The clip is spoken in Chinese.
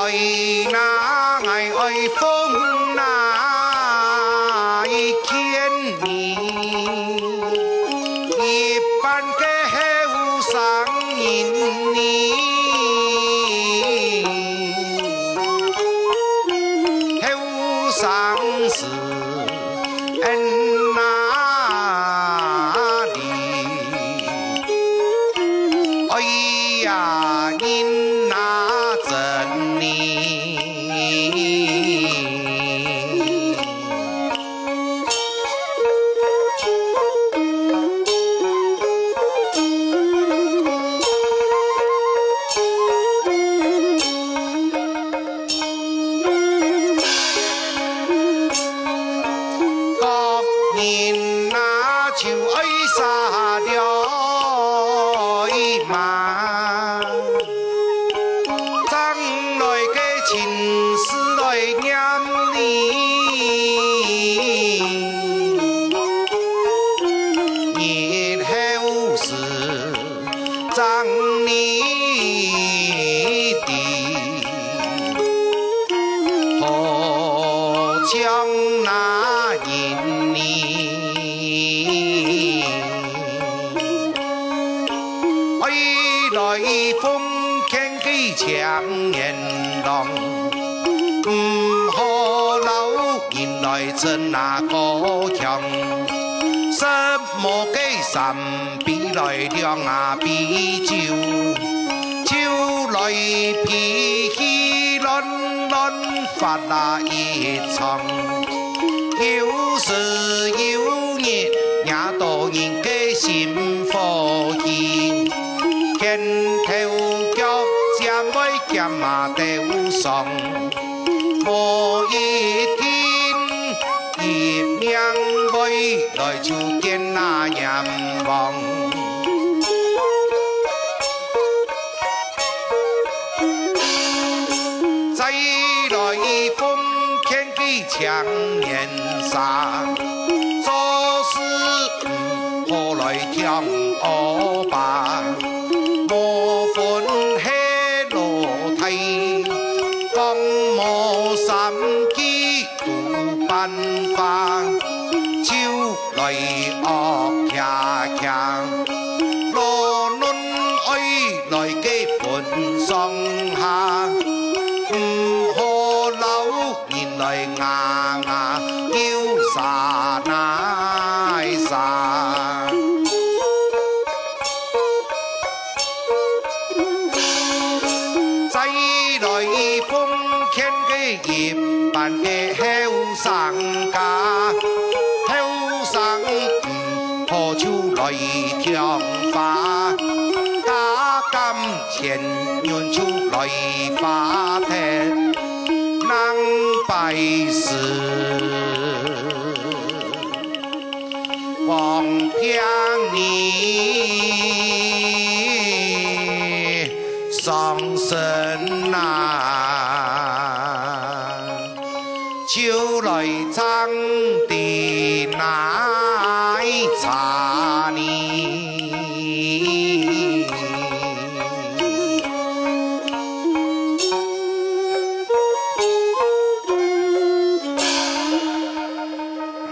来那爱风那一天你，一般嘅后生人你，后生是恩哪里？哎呀，人哪真你？人那就爱杀了嘛，将来嘅情事来念你，日后是将你的何将那人你。来风景嘅强颜浪，唔好老人来争那个强，什么嘅神比来量啊比酒，酒来脾气乱乱发那一场，有时有日也多人嘅心火气。天头脚尖尾剑马头上，无一天一命尾来就见那阎王。再来风天嘅强颜杀，做事何来听我吧？莫分黑罗梯，讲莫三机度办法，就来恶强强，罗论爱来嘅本上下，唔好老人来牙牙要杀乃杀。风天嘅一般嘅後生家，後生何處來聽法？打金錢用出來發聽，能拜師王平你上身啊！